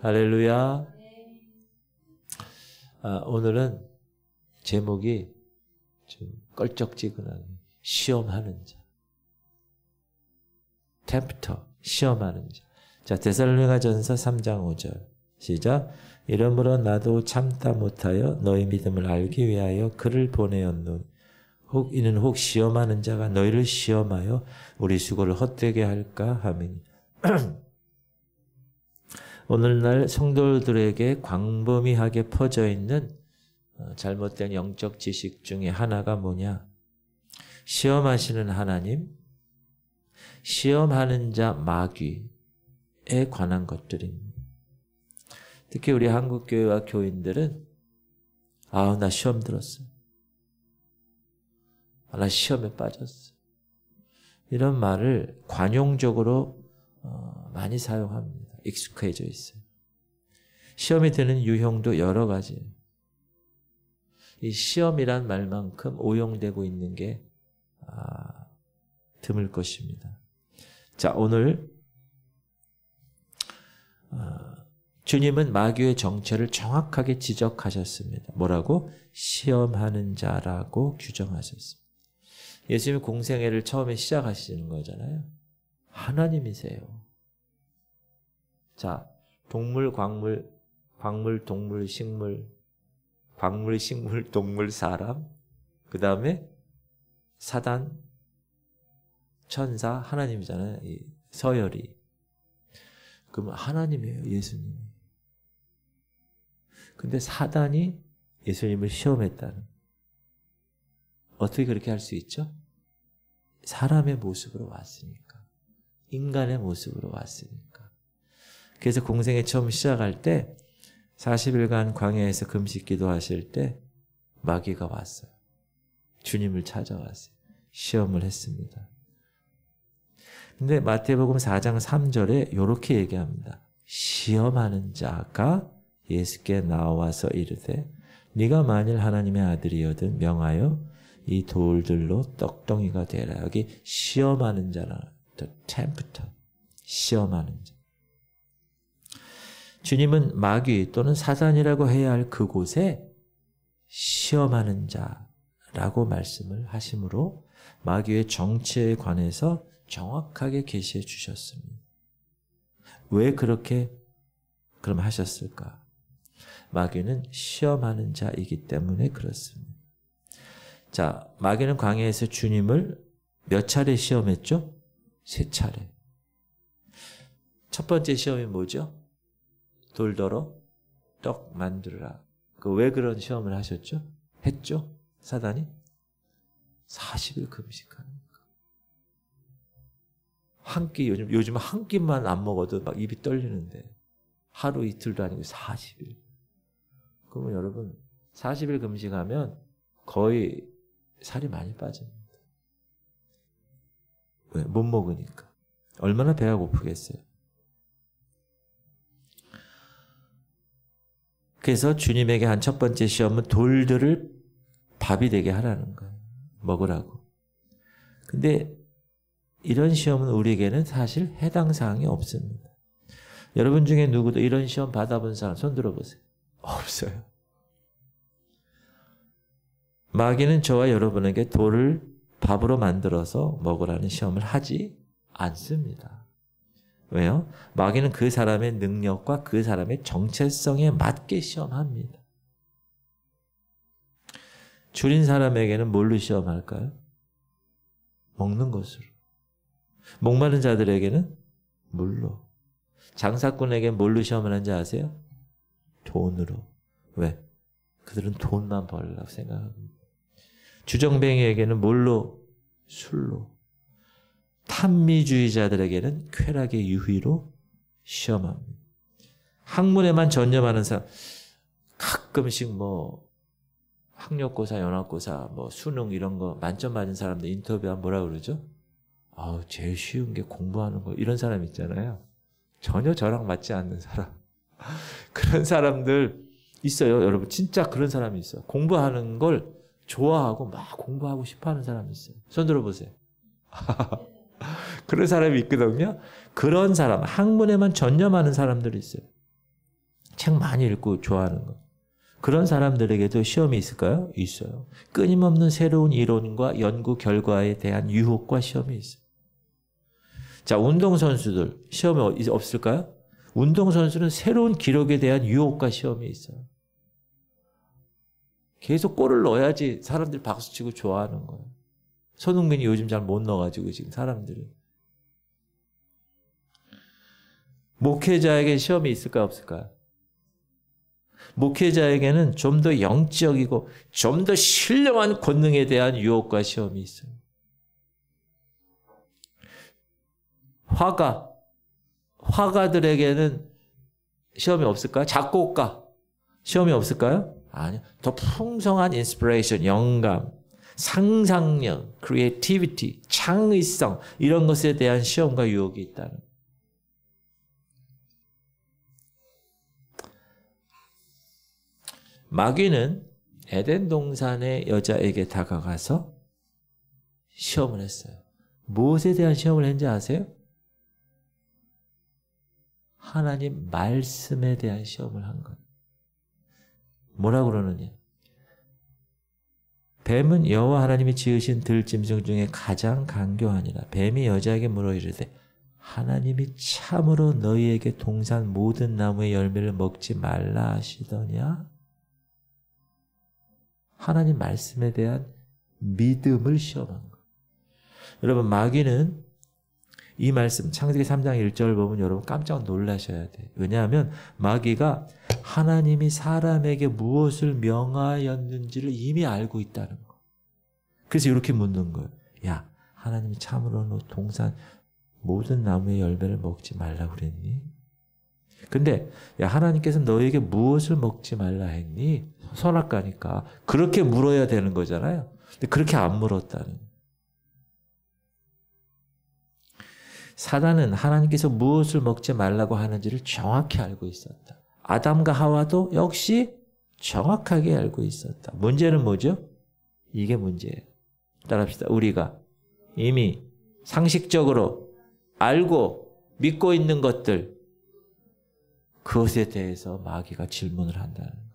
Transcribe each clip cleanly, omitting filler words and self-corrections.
할렐루야. 오늘은 제목이 좀 껄쩍지근하게 시험하는 자. 템프터, 시험하는 자. 자, 데살로니가전서 3장 5절. 시작. 이러므로 나도 참다 못하여 너희 믿음을 알기 위하여 그를 보내었노니 이는 혹 시험하는 자가 너희를 시험하여 우리 수고를 헛되게 할까 하미니. 오늘날 성도들에게 광범위하게 퍼져 있는 잘못된 영적 지식 중에 하나가 뭐냐? 시험하시는 하나님, 시험하는 자 마귀에 관한 것들입니다. 특히 우리 한국교회와 교인들은 나 시험 들었어. 나 시험에 빠졌어. 이런 말을 관용적으로 많이 사용합니다. 익숙해져 있어요. 시험이 드는 유형도 여러 가지예요. 이 시험이란 말만큼 오용되고 있는 게 드물 것입니다. 자, 오늘 주님은 마귀의 정체를 정확하게 지적하셨습니다. 뭐라고? 시험하는 자라고 규정하셨습니다. 예수님이 공생애를 처음에 시작하시는 거잖아요. 하나님이세요. 자, 동물, 광물, 동물, 식물, 광물, 식물, 동물, 사람, 그 다음에 사단, 천사, 하나님이잖아요. 이 서열이. 그러면 하나님이에요, 예수님이. 근데 사단이 예수님을 시험했다는. 어떻게 그렇게 할 수 있죠? 사람의 모습으로 왔으니까. 인간의 모습으로 왔으니까. 그래서 공생애 처음 시작할 때 40일간 광야에서 금식 기도하실 때 마귀가 왔어요. 주님을 찾아왔어요. 시험을 했습니다. 근데 마태복음 4장 3절에 이렇게 얘기합니다. 시험하는 자가 예수께 나와서 이르되 네가 만일 하나님의 아들이거든 명하여 이 돌들로 떡덩이가 되라. 여기 시험하는 자라. The tempter. 시험하는 자. 주님은 마귀 또는 사단이라고 해야 할 그곳에 시험하는 자라고 말씀을 하심으로 마귀의 정체에 관해서 정확하게 계시해 주셨습니다. 왜 그렇게 그럼 하셨을까? 마귀는 시험하는 자이기 때문에 그렇습니다. 자, 마귀는 광야에서 주님을 몇 차례 시험했죠? 3차례. 첫 번째 시험이 뭐죠? 돌더러 떡 만들어라. 왜 그런 시험을 하셨죠? 했죠? 사단이? 40일 금식하는 거. 한 끼, 요즘 한 끼만 안 먹어도 막 입이 떨리는데 하루 이틀도 아니고 40일. 그러면 여러분 40일 금식하면 거의 살이 많이 빠집니다. 왜? 못 먹으니까. 얼마나 배가 고프겠어요. 그래서 주님에게 한 첫 번째 시험은 돌들을 밥이 되게 하라는 거예요. 먹으라고. 근데 이런 시험은 우리에게는 사실 해당 사항이 없습니다. 여러분 중에 누구도 이런 시험 받아본 사람 손 들어보세요. 없어요. 마귀는 저와 여러분에게 돌을 밥으로 만들어서 먹으라는 시험을 하지 않습니다. 왜요? 마귀는 그 사람의 능력과 그 사람의 정체성에 맞게 시험합니다. 줄인 사람에게는 뭘로 시험할까요? 먹는 것으로. 목마른 자들에게는 물로. 장사꾼에게 뭘로 시험을 하는지 아세요? 돈으로. 왜? 그들은 돈만 벌려고 생각합니다. 주정뱅이에게는 뭘로? 술로. 탐미주의자들에게는 쾌락의 유희로 시험합니다. 학문에만 전념하는 사람, 가끔씩 학력고사, 연합고사, 수능 이런 거 만점 맞은 사람들 인터뷰하면 뭐라 그러죠? 제일 쉬운 게 공부하는 거. 이런 사람 있잖아요. 전혀 저랑 맞지 않는 사람. 그런 사람들 있어요, 여러분. 진짜 그런 사람이 있어요. 공부하는 걸 좋아하고 막 공부하고 싶어 하는 사람이 있어요. 손 들어보세요. 그런 사람이 있거든요. 그런 사람, 학문에만 전념하는 사람들이 있어요. 책 많이 읽고 좋아하는 거. 그런 사람들에게도 시험이 있을까요? 있어요. 끊임없는 새로운 이론과 연구 결과에 대한 유혹과 시험이 있어요. 자, 운동선수들 시험이 없을까요? 운동선수는 새로운 기록에 대한 유혹과 시험이 있어요. 계속 골을 넣어야지 사람들이 박수치고 좋아하는 거예요. 손흥민이 요즘 잘 못 넣어가지고 지금 사람들이. 목회자에게 시험이 있을까 없을까요? 목회자에게는 좀 더 영적이고 좀 더 신령한 권능에 대한 유혹과 시험이 있어요. 화가들에게는 시험이 없을까요? 작곡가 시험이 없을까요? 아니요. 더 풍성한 인스피레이션, 영감, 상상력, 크리에이티비티, 창의성 이런 것에 대한 시험과 유혹이 있다는 거예요. 마귀는 에덴 동산의 여자에게 다가가서 시험을 했어요. 무엇에 대한 시험을 했는지 아세요? 하나님 말씀에 대한 시험을 한 거예요. 뭐라고 그러느냐? 뱀은 여호와 하나님이 지으신 들짐승 중에 가장 간교하니라. 뱀이 여자에게 물어 이르되 하나님이 참으로 너희에게 동산 모든 나무의 열매를 먹지 말라 하시더냐? 하나님 말씀에 대한 믿음을 시험한 거예요. 여러분 마귀는 이 말씀 창세기 3장 1절 보면 여러분 깜짝 놀라셔야 돼요. 왜냐하면 마귀가 하나님이 사람에게 무엇을 명하였는지를 이미 알고 있다는 거. 그래서 이렇게 묻는 거예요. 야, 하나님이 참으로 너 동산 모든 나무의 열매를 먹지 말라고 그랬니? 근데 야, 하나님께서 너에게 무엇을 먹지 말라 했니? 선악과니까. 그렇게 물어야 되는 거잖아요. 근데 그렇게 안 물었다는 거예요. 사단은 하나님께서 무엇을 먹지 말라고 하는지를 정확히 알고 있었다. 아담과 하와도 역시 정확하게 알고 있었다. 문제는 뭐죠? 이게 문제예요. 따라합시다. 우리가 이미 상식적으로 알고 믿고 있는 것들, 그것에 대해서 마귀가 질문을 한다는 거예요.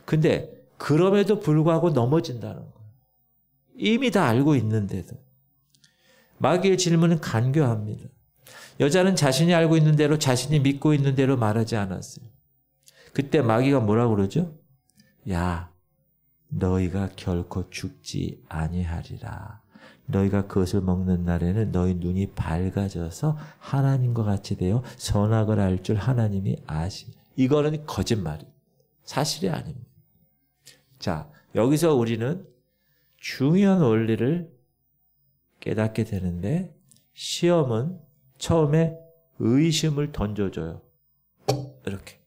근데 그럼에도 불구하고 넘어진다는 거예요. 이미 다 알고 있는데도. 마귀의 질문은 간교합니다. 여자는 자신이 알고 있는 대로 자신이 믿고 있는 대로 말하지 않았어요. 그때 마귀가 뭐라고 그러죠? 야, 너희가 결코 죽지 아니하리라. 너희가 그것을 먹는 날에는 너희 눈이 밝아져서 하나님과 같이 되어 선악을 알 줄 하나님이 아시니. 이거는 거짓말이에요. 사실이 아닙니다. 자, 여기서 우리는 중요한 원리를 깨닫게 되는데 시험은 처음에 의심을 던져줘요. 이렇게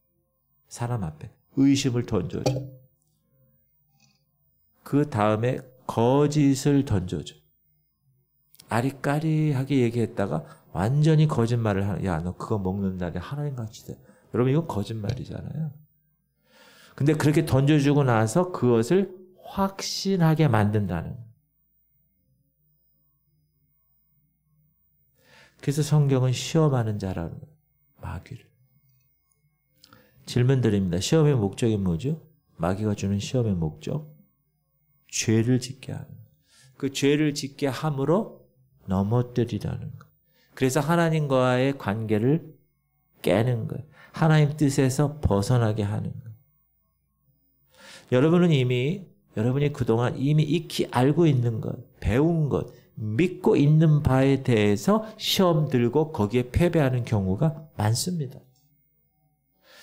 사람 앞에 의심을 던져줘. 그 다음에 거짓을 던져줘. 아리까리하게 얘기했다가 완전히 거짓말을 하는. 야, 너 그거 먹는 날에 하나님같이 돼. 여러분 이건 거짓말이잖아요. 근데 그렇게 던져주고 나서 그것을 확신하게 만든다는 거예요. 그래서 성경은 시험하는 자라는 거예요. 마귀를. 질문 드립니다. 시험의 목적이 뭐죠? 마귀가 주는 시험의 목적? 죄를 짓게 하는 거예요. 그 죄를 짓게 함으로 넘어뜨리라는 거예요. 그래서 하나님과의 관계를 깨는 거예요. 하나님 뜻에서 벗어나게 하는 거예요. 여러분은 여러분이 그동안 이미 익히 알고 있는 것, 배운 것, 믿고 있는 바에 대해서 시험 들고 거기에 패배하는 경우가 많습니다.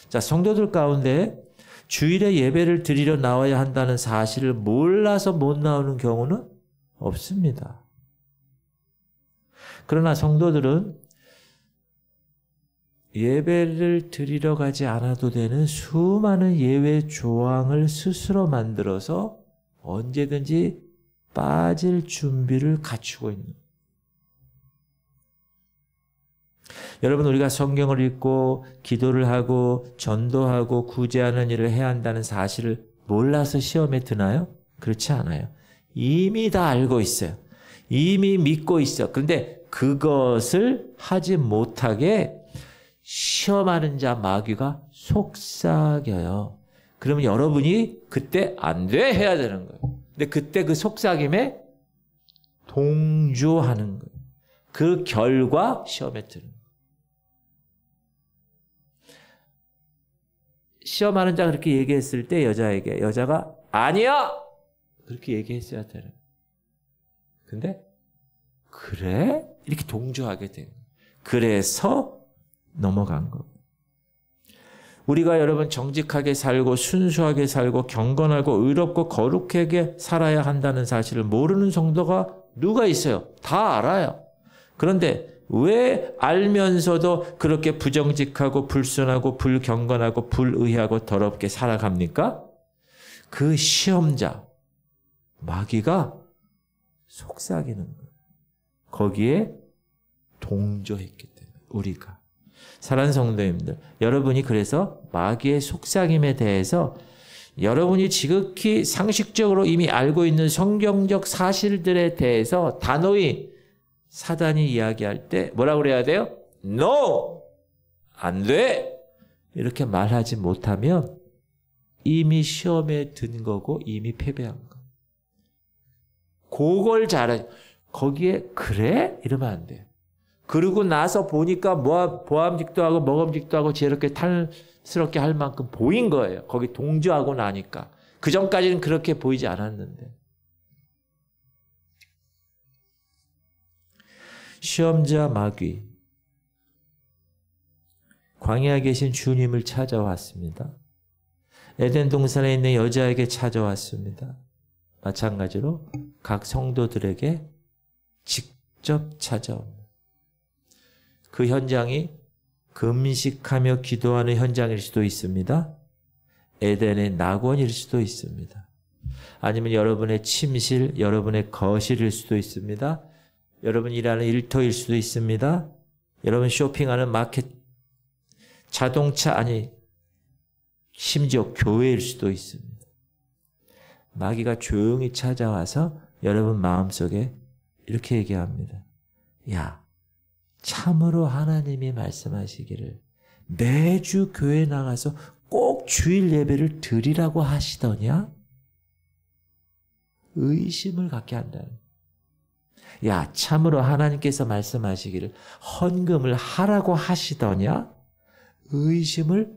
자, 성도들 가운데 주일에 예배를 드리러 나와야 한다는 사실을 몰라서 못 나오는 경우는 없습니다. 그러나 성도들은 예배를 드리러 가지 않아도 되는 수많은 예외 조항을 스스로 만들어서 언제든지 빠질 준비를 갖추고 있는 거예요. 여러분 우리가 성경을 읽고 기도를 하고 전도하고 구제하는 일을 해야 한다는 사실을 몰라서 시험에 드나요? 그렇지 않아요. 이미 다 알고 있어요. 이미 믿고 있어. 그런데 그것을 하지 못하게 시험하는 자 마귀가 속삭여요. 그러면 여러분이 그때 안 돼 해야 되는 거예요. 근데 그때 그 속삭임에 동조하는 거예요. 그 결과 시험에 드는 거예요. 시험하는 자 그렇게 얘기했을 때 여자에게 여자가 아니야! 그렇게 얘기했어야 되는 거예요. 근데 그래? 이렇게 동조하게 돼요. 그래서 넘어간 거예요. 우리가 여러분 정직하게 살고 순수하게 살고 경건하고 의롭고 거룩하게 살아야 한다는 사실을 모르는 성도가 누가 있어요? 다 알아요. 그런데 왜 알면서도 그렇게 부정직하고 불순하고 불경건하고 불의하고 더럽게 살아갑니까? 그 시험자 마귀가 속삭이는 거예요. 거기에 동조했기 때문에 우리가. 사랑하는 성도님들, 여러분이 그래서 마귀의 속삭임에 대해서 여러분이 지극히 상식적으로 이미 알고 있는 성경적 사실들에 대해서 단호히 사단이 이야기할 때 뭐라고 그래야 돼요? No! 안 돼! 이렇게 말하지 못하면 이미 시험에 든 거고 이미 패배한 거. 그걸 잘해. 거기에 그래? 이러면 안 돼. 그러고 나서 보니까 보암직도 하고 먹음직도 하고 저렇게 탈스럽게 할 만큼 보인 거예요. 거기 동조하고 나니까. 그 전까지는 그렇게 보이지 않았는데. 시험자 마귀. 광야에 계신 주님을 찾아왔습니다. 에덴 동산에 있는 여자에게 찾아왔습니다. 마찬가지로 각 성도들에게 직접 찾아옵니다. 그 현장이 금식하며 기도하는 현장일 수도 있습니다. 에덴의 낙원일 수도 있습니다. 아니면 여러분의 침실, 여러분의 거실일 수도 있습니다. 여러분 일하는 일터일 수도 있습니다. 여러분 쇼핑하는 마켓, 자동차, 심지어 교회일 수도 있습니다. 마귀가 조용히 찾아와서 여러분 마음속에 이렇게 얘기합니다. 야, 참으로 하나님이 말씀하시기를 매주 교회 나가서 꼭 주일 예배를 드리라고 하시더냐? 의심을 갖게 한다는. 야, 참으로 하나님께서 말씀하시기를 헌금을 하라고 하시더냐? 의심을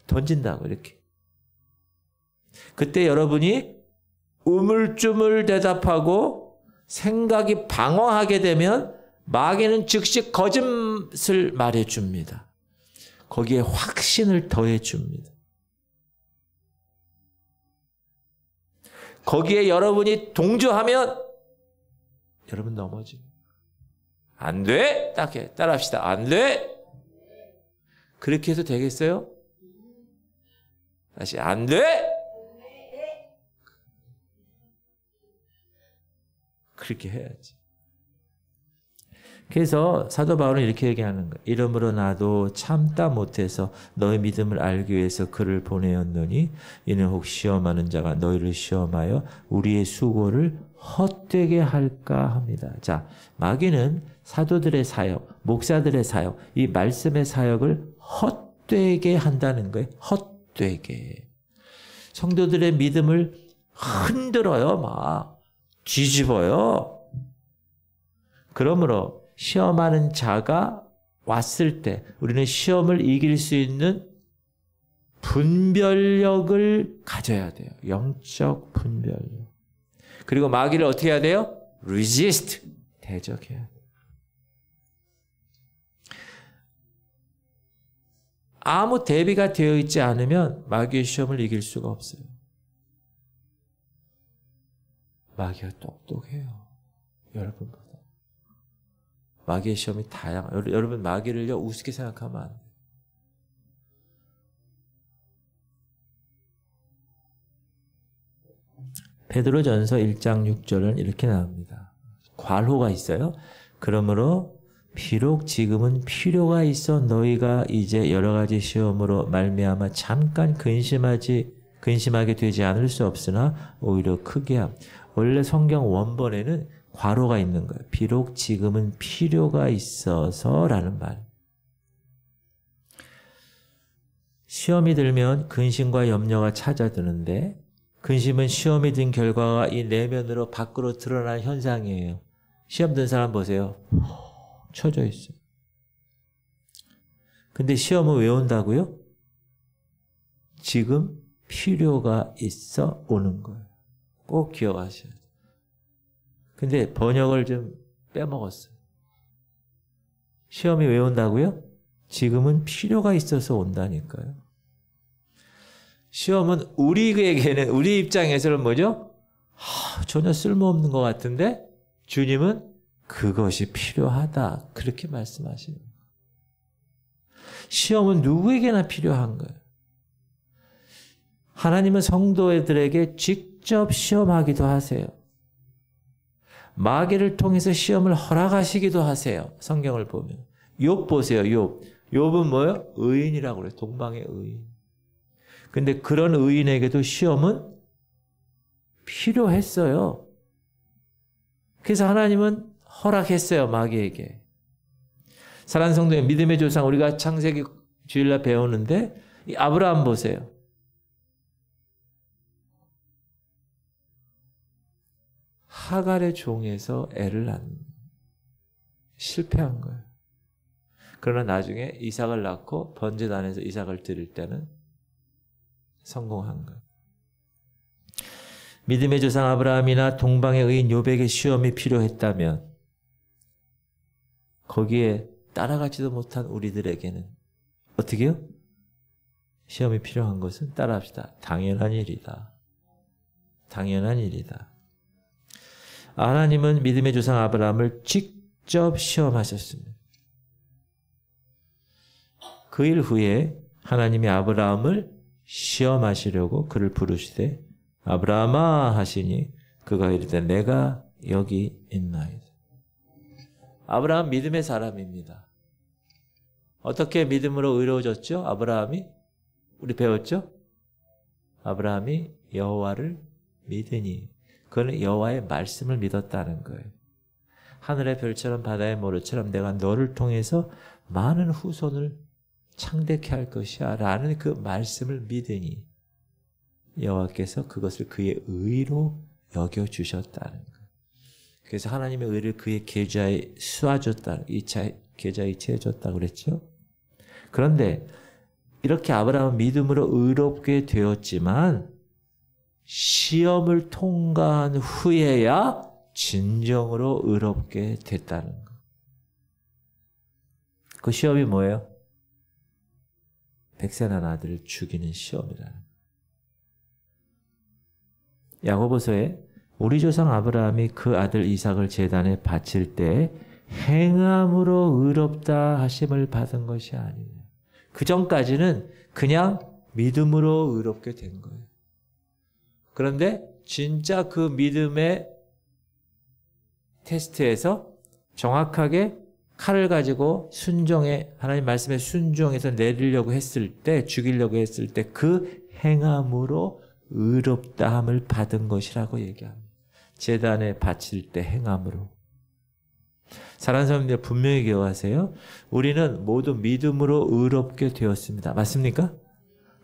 던진다고 이렇게. 그때 여러분이 우물쭈물 대답하고 생각이 방황하게 되면 마귀는 즉시 거짓을 말해줍니다. 거기에 확신을 더해줍니다. 거기에 여러분이 동조하면 여러분 넘어집니다. 안 돼? 딱 해. 따라합시다. 안 돼? 그렇게 해도 되겠어요? 다시 안 돼? 그렇게 해야지. 그래서 사도 바울은 이렇게 얘기하는 거예요. 이러므로 나도 참다 못해서 너의 믿음을 알기 위해서 그를 보내었노니 이는 혹 시험하는 자가 너희를 시험하여 우리의 수고를 헛되게 할까 합니다. 자, 마귀는 사도들의 사역, 목사들의 사역, 이 말씀의 사역을 헛되게 한다는 거예요. 헛되게. 성도들의 믿음을 흔들어요. 막 뒤집어요. 그러므로 시험하는 자가 왔을 때 우리는 시험을 이길 수 있는 분별력을 가져야 돼요. 영적 분별력. 그리고 마귀를 어떻게 해야 돼요? resist. 대적해야 돼요. 아무 대비가 되어 있지 않으면 마귀의 시험을 이길 수가 없어요. 마귀가 똑똑해요. 여러분보다. 마귀의 시험이 다양해요. 여러분 마귀를요 우습게 생각하면 안 돼요. 베드로전서 1장 6절은 이렇게 나옵니다. 괄호가 있어요. 그러므로 비록 지금은 필요가 있어 너희가 이제 여러 가지 시험으로 말미암아 잠깐 근심하게 되지 않을 수 없으나 오히려 크게 함. 원래 성경 원본에는 괄호가 있는 거예요. 비록 지금은 필요가 있어서라는 말. 시험이 들면 근심과 염려가 찾아드는데 근심은 시험이 든 결과가 이 내면으로 밖으로 드러나는 현상이에요. 시험 든 사람 보세요. 쳐져 있어요. 근데 시험은 왜 온다고요? 지금 필요가 있어 오는 거예요. 꼭 기억하셔야 돼요. 근데 번역을 좀 빼먹었어요. 시험이 왜 온다고요? 지금은 필요가 있어서 온다니까요. 시험은 우리에게는, 우리 입장에서는 뭐죠? 전혀 쓸모없는 것 같은데 주님은 그것이 필요하다. 그렇게 말씀하시는 거예요. 시험은 누구에게나 필요한 거예요. 하나님은 성도들에게 직접 시험하기도 하세요. 마귀를 통해서 시험을 허락하시기도 하세요. 성경을 보면. 욥 보세요. 욥은 뭐예요? 의인이라고 그래요. 동방의 의인. 근데 그런 의인에게도 시험은 필요했어요. 그래서 하나님은 허락했어요. 마귀에게. 사랑하는 성도의 믿음의 조상, 우리가 창세기 주일날 배우는데 이 아브라함 보세요. 하갈의 종에서 애를 낳는 실패한 거예요. 그러나 나중에 이삭을 낳고 번제단에서 이삭을 드릴 때는 성공한 거예요. 믿음의 조상 아브라함이나 동방의 의인 욥에게 시험이 필요했다면 거기에 따라가지도 못한 우리들에게는 어떻게 해요? 시험이 필요한 것은 따라합시다. 당연한 일이다. 당연한 일이다. 하나님은 믿음의 조상 아브라함을 직접 시험하셨습니다. 그 일 후에 하나님이 아브라함을 시험하시려고 그를 부르시되 아브라함아 하시니 그가 이르되 내가 여기 있나이다. 아브라함 믿음의 사람입니다. 어떻게 믿음으로 의로워졌죠? 아브라함이? 우리 배웠죠? 아브라함이 여호와를 믿으니 그는 여호와의 말씀을 믿었다는 거예요. 하늘의 별처럼 바다의 모래처럼 내가 너를 통해서 많은 후손을 창대케 할 것이야 라는 그 말씀을 믿으니 여호와께서 그것을 그의 의로 여겨주셨다는 거예요. 그래서 하나님의 의를 그의 계좌에 쏘아줬다. 계좌에 채워줬다고 그랬죠. 그런데 이렇게 아브라함은 믿음으로 의롭게 되었지만 시험을 통과한 후에야 진정으로 의롭게 됐다는 거. 그 시험이 뭐예요? 백세 난 아들을 죽이는 시험이라는 거. 야고보서에 우리 조상 아브라함이 그 아들 이삭을 제단에 바칠 때 행함으로 의롭다 하심을 받은 것이 아니냐. 그 전까지는 그냥 믿음으로 의롭게 된 거예요. 그런데 진짜 그 믿음의 테스트에서 정확하게 칼을 가지고 하나님 말씀에 순종해서 내리려고 했을 때, 죽이려고 했을 때 그 행함으로 의롭다함을 받은 것이라고 얘기합니다. 제단에 바칠 때 행함으로. 사랑하는 사람들 분명히 기억하세요. 우리는 모두 믿음으로 의롭게 되었습니다. 맞습니까?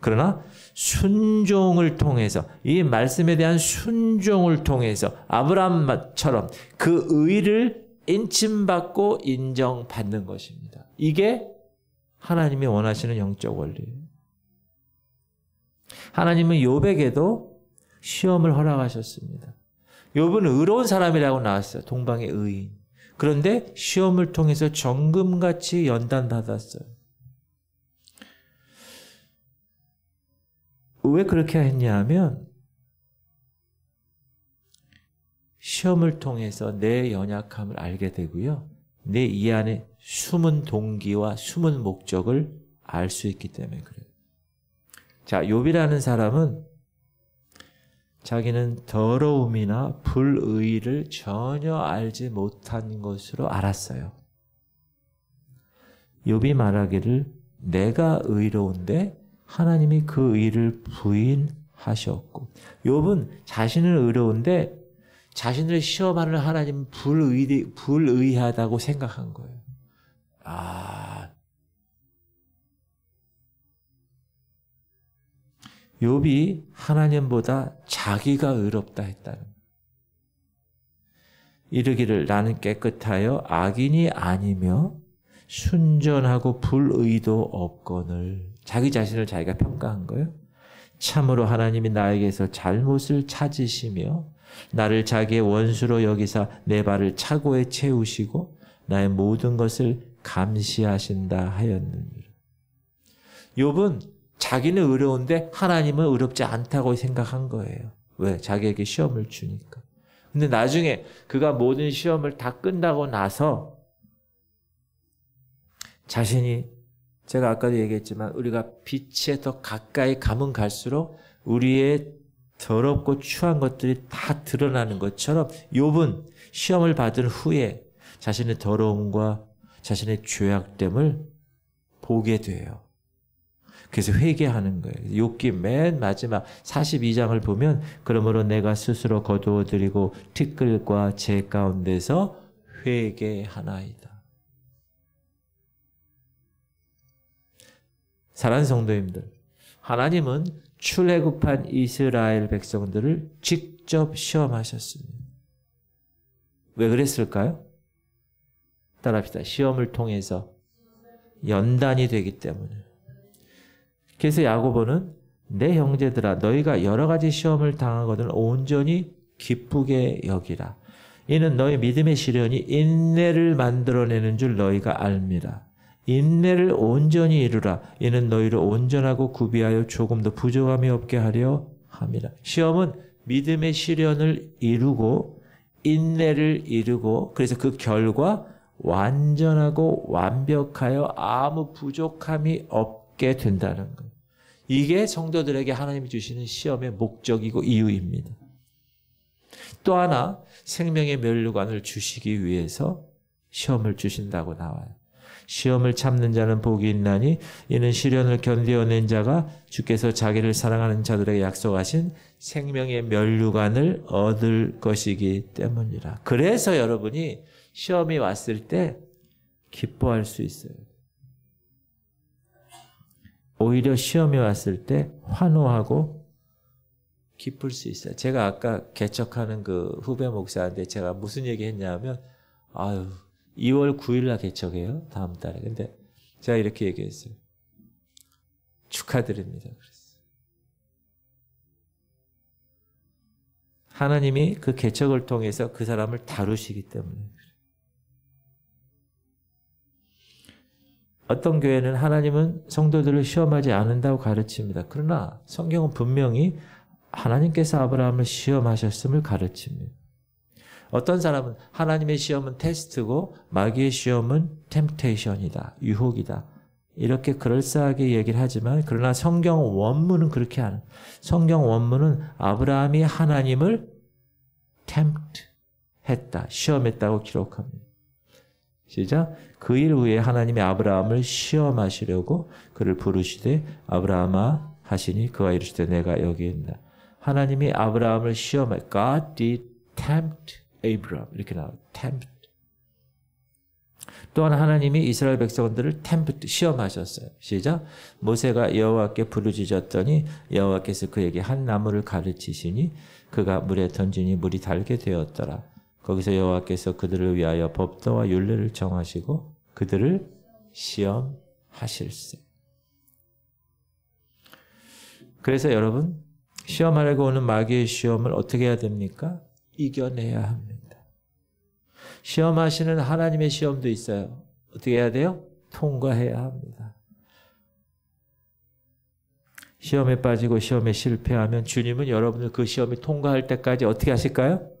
그러나 순종을 통해서, 이 말씀에 대한 순종을 통해서 아브라함처럼 그 의를 인침받고 인정받는 것입니다. 이게 하나님이 원하시는 영적 원리예요. 하나님은 욥에게도 시험을 허락하셨습니다. 욥은 의로운 사람이라고 나왔어요. 동방의 의인. 그런데 시험을 통해서 정금같이 연단받았어요. 왜 그렇게 했냐 하면 시험을 통해서 내 연약함을 알게 되고요. 내 이 안에 숨은 동기와 숨은 목적을 알 수 있기 때문에 그래요. 자, 욥이라는 사람은 자기는 더러움이나 불의를 전혀 알지 못한 것으로 알았어요. 욥이 말하기를 내가 의로운데 하나님이 그 의를 부인하셨고, 욥은 자신은 의로운데 자신을 시험하는 하나님은 불의하다고 생각한 거예요. 욥이 하나님보다 자기가 의롭다 했다는 거예요. 이르기를 나는 깨끗하여 악인이 아니며 순전하고 불의도 없거늘. 자기 자신을 자기가 평가한 거예요. 참으로 하나님이 나에게서 잘못을 찾으시며 나를 자기의 원수로 여기사 내 발을 차고에 채우시고 나의 모든 것을 감시하신다 하였느니라. 욥은 자기는 의로운데 하나님은 의롭지 않다고 생각한 거예요. 왜? 자기에게 시험을 주니까. 근데 나중에 그가 모든 시험을 다 끝나고 나서 자신이, 제가 아까도 얘기했지만 우리가 빛에 더 가까이 가면 갈수록 우리의 더럽고 추한 것들이 다 드러나는 것처럼 욥은 시험을 받은 후에 자신의 더러움과 자신의 죄악됨을 보게 돼요. 그래서 회개하는 거예요. 욥기 맨 마지막 42장을 보면 그러므로 내가 스스로 거두어드리고 티끌과 재 가운데서 회개하나이다. 사랑하는 성도님들, 하나님은 출애굽한 이스라엘 백성들을 직접 시험하셨습니다. 왜 그랬을까요? 따라합시다. 시험을 통해서 연단이 되기 때문에. 그래서 야고보는 내 형제들아 너희가 여러 가지 시험을 당하거든 온전히 기쁘게 여기라. 이는 너희 믿음의 시련이 인내를 만들어내는 줄 너희가 알미라. 인내를 온전히 이루라. 이는 너희를 온전하고 구비하여 조금도 부족함이 없게 하려 함이라. 시험은 믿음의 시련을 이루고 인내를 이루고 그래서 그 결과 완전하고 완벽하여 아무 부족함이 없게 된다는 거예요. 이게 성도들에게 하나님이 주시는 시험의 목적이고 이유입니다. 또 하나 생명의 면류관을 주시기 위해서 시험을 주신다고 나와요. 시험을 참는 자는 복이 있나니 이는 시련을 견디어낸 자가 주께서 자기를 사랑하는 자들에게 약속하신 생명의 면류관을 얻을 것이기 때문이라. 그래서 여러분이 시험이 왔을 때 기뻐할 수 있어요. 오히려 시험이 왔을 때 환호하고 기쁠 수 있어요. 제가 아까 개척하는 그 후배 목사인데 제가 무슨 얘기 했냐면 2월 9일 날 개척해요. 다음 달에. 근데 제가 이렇게 얘기했어요. 축하드립니다. 그랬어요. 하나님이 그 개척을 통해서 그 사람을 다루시기 때문에. 어떤 교회는 하나님은 성도들을 시험하지 않는다고 가르칩니다. 그러나 성경은 분명히 하나님께서 아브라함을 시험하셨음을 가르칩니다. 어떤 사람은 하나님의 시험은 테스트고 마귀의 시험은 템테이션이다, 유혹이다. 이렇게 그럴싸하게 얘기를 하지만 그러나 성경 원문은 그렇게 안 해요. 성경 원문은 아브라함이 하나님을 템트했다, 시험했다고 기록합니다. 시작. 그 일 후에 하나님이 아브라함을 시험하시려고 그를 부르시되 아브라함아 하시니 그가 이르시되 내가 여기 있다. 하나님이 아브라함을 시험해. God did tempt Abraham. 이렇게 나와요. tempt. 또한 하나님이 이스라엘 백성들을 tempt, 시험하셨어요. 시작. 모세가 여호와께 부르짖었더니 여호와께서 그에게 한 나무를 가르치시니 그가 물에 던지니 물이 달게 되었더라. 거기서 여호와께서 그들을 위하여 법도와 율례를 정하시고 그들을 시험하실세. 그래서 여러분, 시험하려고 오는 마귀의 시험을 어떻게 해야 됩니까? 이겨내야 합니다. 시험하시는 하나님의 시험도 있어요. 어떻게 해야 돼요? 통과해야 합니다. 시험에 빠지고 시험에 실패하면 주님은 여러분을 그 시험에 통과할 때까지 어떻게 하실까요?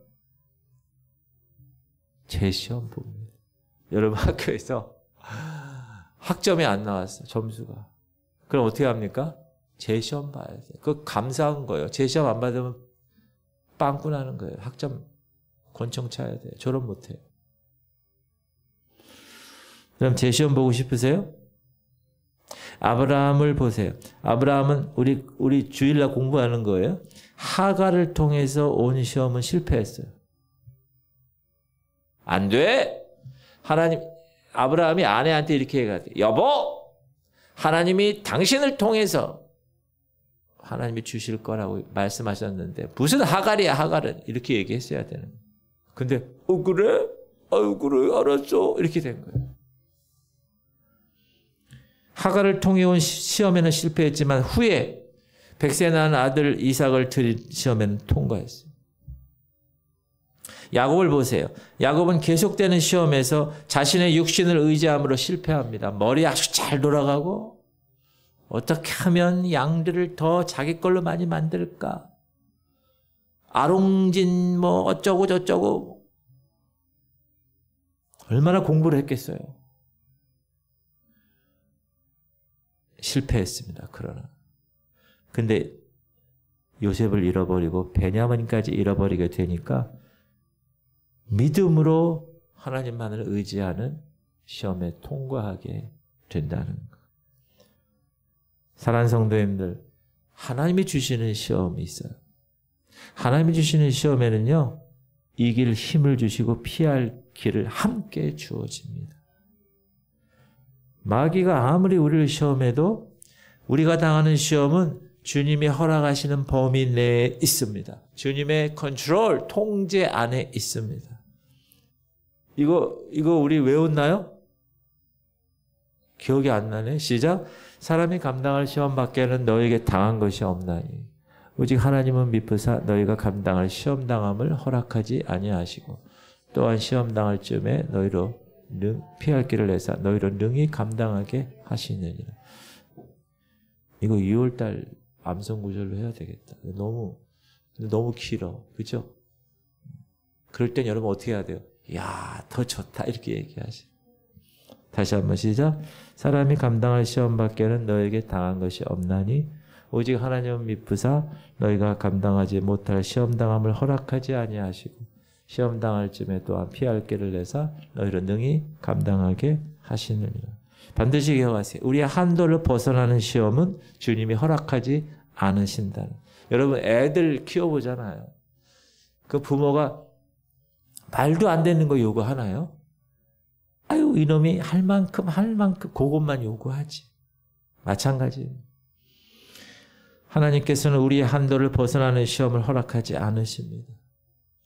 재시험 봅니다. 여러분 학교에서 학점이 안 나왔어, 점수가. 그럼 어떻게 합니까? 재시험 봐야 돼요. 그거 감사한 거예요. 재시험 안 받으면 빵꾸 나는 거예요. 학점 권총 쳐야 돼요. 졸업 못 해요. 그럼 재시험 보고 싶으세요? 아브라함을 보세요. 아브라함은 우리 주일날 공부하는 거예요. 하갈을 통해서 온 시험은 실패했어요. 안 돼! 아브라함이 아내한테 이렇게 얘기하대. 여보! 하나님이 당신을 통해서 하나님이 주실 거라고 말씀하셨는데 무슨 하갈이야 하갈은 이렇게 얘기했어야 되는 거예요. 근데 그래? 그래 알았어 이렇게 된 거예요. 하갈을 통해 온 시험에는 실패했지만 후에 100세 낳은 아들 이삭을 드린 시험에는 통과했어요. 야곱을 보세요. 야곱은 계속되는 시험에서 자신의 육신을 의지함으로 실패합니다. 머리 아주 잘 돌아가고 어떻게 하면 양들을 더 자기 걸로 많이 만들까? 아롱진 뭐 어쩌고 저쩌고 얼마나 공부를 했겠어요. 실패했습니다. 그러나 근데 요셉을 잃어버리고 베냐민까지 잃어버리게 되니까 믿음으로 하나님만을 의지하는 시험에 통과하게 된다는 것. 사랑하는 성도님들, 하나님이 주시는 시험이 있어요. 하나님이 주시는 시험에는요, 이길 힘을 주시고 피할 길을 함께 주어집니다. 마귀가 아무리 우리를 시험해도 우리가 당하는 시험은 주님이 허락하시는 범위 내에 있습니다. 주님의 컨트롤, 통제 안에 있습니다. 이거 우리 외웠나요? 기억이 안 나네. 시작. 사람이 감당할 시험 밖에는 너에게 당한 것이 없나니 오직 하나님은 미쁘사 너희가 감당할 시험 당함을 허락하지 아니하시고 또한 시험 당할 쯤에 너희로 피할 길을 내사 너희로 능히 감당하게 하시느니라. 이거 2월달 암송 구절로 해야 되겠다. 너무 길어. 그죠? 그럴 땐 여러분 어떻게 해야 돼요? 야, 더 좋다. 이렇게 얘기하시. 다시 한번 시작. 사람이 감당할 시험 밖에는 너에게 당한 것이 없나니 오직 하나님은 미쁘사 너희가 감당하지 못할 시험 당함을 허락하지 아니하시고 시험 당할 쯤에 또한 피할 길을 내사 너희로 능히 감당하게 하시느니라. 반드시 기억하세요. 우리의 한도를 벗어나는 시험은 주님이 허락하지 않으신다는. 여러분 애들 키워보잖아요. 그 부모가 말도 안 되는 거 요구하나요? 아유 이놈이 할 만큼 그것만 요구하지. 마찬가지예요. 하나님께서는 우리의 한도를 벗어나는 시험을 허락하지 않으십니다.